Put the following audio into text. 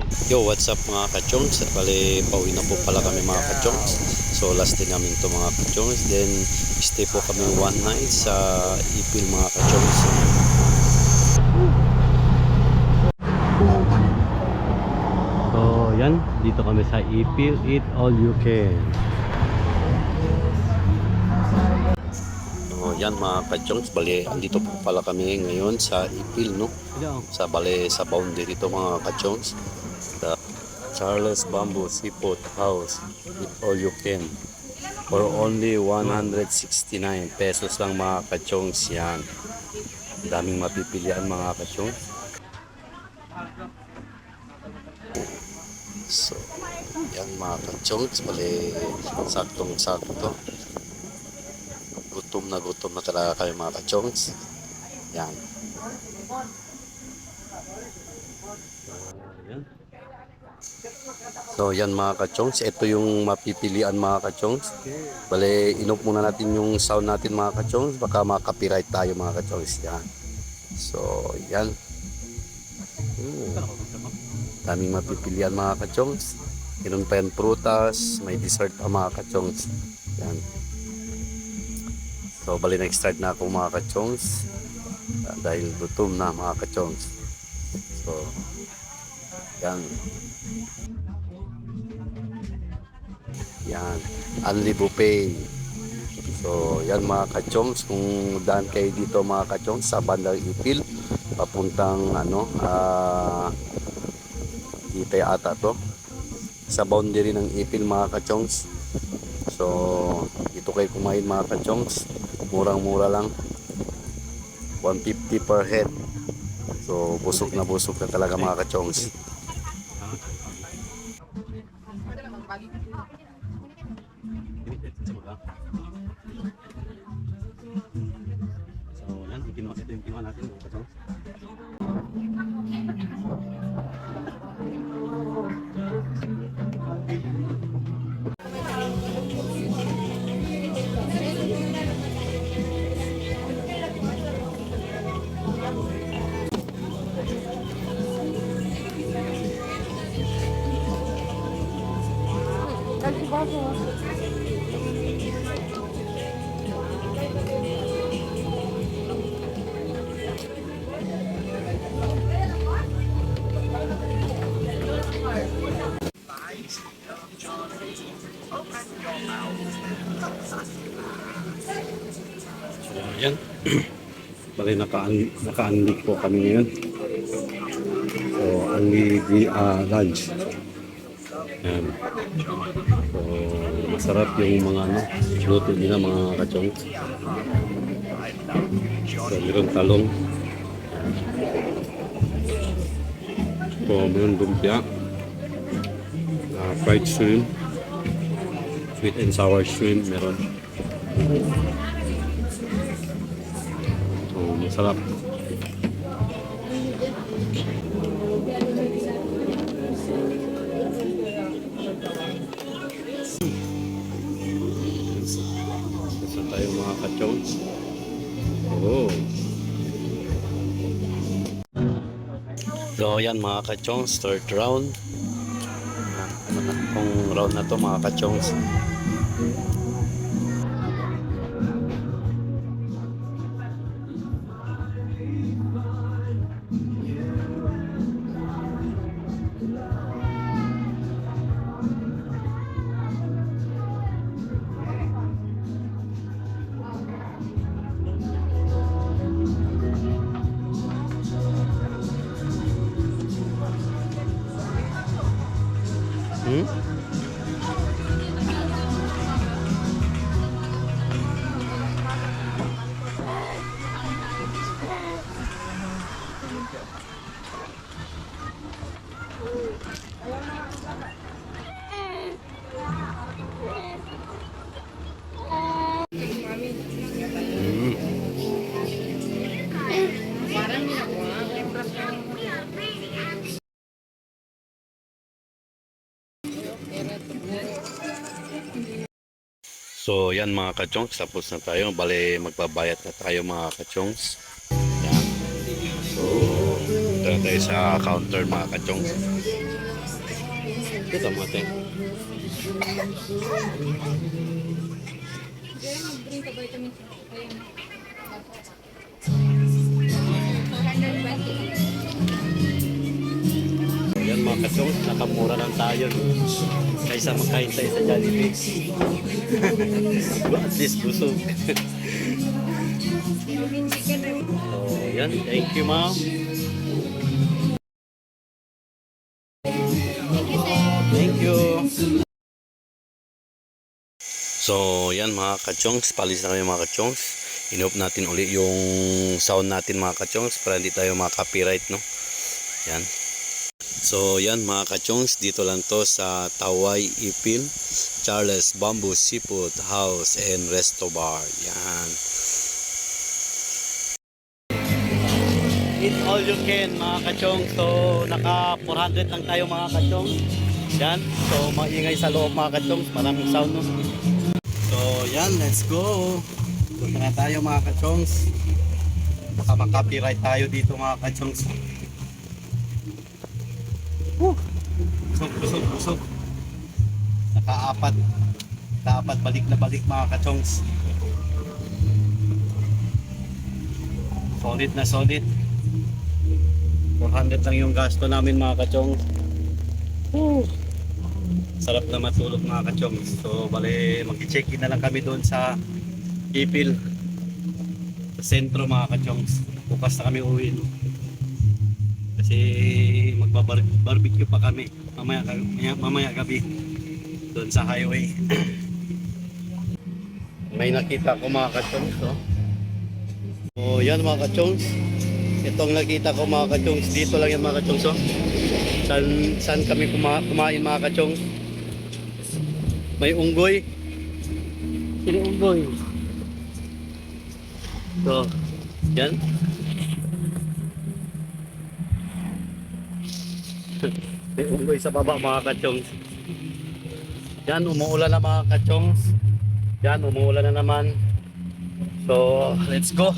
Yo, what's up mga kachongs? Bali, pauwi na po pala kami mga kachongs. So, last day namin to mga kachongs. Then, stay po kami one night sa Ipil mga kachongs. So, yan. Dito kami sa Ipil. Eat all you can. So, yan mga kachongs. Bali, andito po pala kami ngayon sa Ipil, no? Sa bali, sa boundary to mga kachongs. The Charles Bamboo Seafood House. Eat all you can. For only 169 pesos lang mga kachongs yan. Daming mapipilian mga kachongs. So, yan mga kachongs. Bali, saktong-sakto. Gutom na talaga kayo mga kachongs. Yan. So yan mga kachongs, ito yung mapipilian mga kachongs. Bale, inop muna natin yung sound natin mga kachongs, baka maka-copyright tayo mga kachongs. Yan. So yan. Daming mapipilian mga kachongs. Meron pa yan prutas, may dessert pa mga kachongs. Yan. So bali nag-start na ako mga kachongs. Dahil gutom na mga kachongs. So yan. Yan, Only Buffet. So, yan mga kachongs, kung daan kayo dito mga kachongs sa bandang Ipil, papuntang dito ata to, sa boundary ng Ipil mga kachongs. So, dito kayo kumain mga kachongs, murang-mura lang, 150 per head. So, busog na talaga mga kachongs. So, yan, ito yung kinuha natin mga kachongs. Yan. Bali naka-unleak po kami ngayon. So, lunch. Yan. So, masarap yung mga luto nila mga kachong. So, meron talong. So, meron lumpia. Fried shrimp. Sweet and sour shrimp meron. So, masarap. Isa tayo mga kachong. Oh. So, yan mga kachong, third round. Ano na itong round na to mga kachong. So yan mga kachongs, tapos na tayo. Bale magbabayad na tayo mga kachongs. Yan. So punta na tayo sa counter mga kachongs. Ito mga te. Drink ka vitamin C. Ayun. 420. Ayan mga kachong, nakamura lang tayo. No? Kaysa makain tayo sa Jollibee. At least busog. Chicken rin. So, yan. Thank you, ma'am. Thank you, sir. Thank you. So, yan mga kachongs. Palis na kami mga kachongs. Inop natin uli yung sound natin mga kachongs para hindi tayo maka-copyright, no? Yan. So, yan mga kachongs. Dito lang to sa Taway, Ipil, Charles Bamboo Seafood House and Resto Bar. Yan. Eat all you can mga kachong. So naka 400 lang tayo mga kachong. Yan. So maingay sa loob mga kachong. Maraming sound no. So yan, let's go. Punta na tayo mga kachong. Baka mag-copyright tayo dito mga kachong. Busog, busog. Nakaapat. Nakaapat balik na balik mga kachong. Solid na solid. 400 lang yung gasto namin mga kachong. Sarap na matulog mga kachong. So bale mag-check in na lang kami doon sa Ipil, sa sentro mga kachong. Bukas na kami uwi no? Kasi magbabarbecue pa kami mamaya gabi doon sa highway. May nakita ko mga kachong. So yan mga kachong. Itong nakita ko mga kachong, dito lang yan mga kachong. So, saan kami kumain mga kachong? May unggoy. Sino unggoy? So, yan. May unggoy sa baba mga kachong. Yan, umuulan na mga kachong. Yan, umuulan na naman. So, let's go.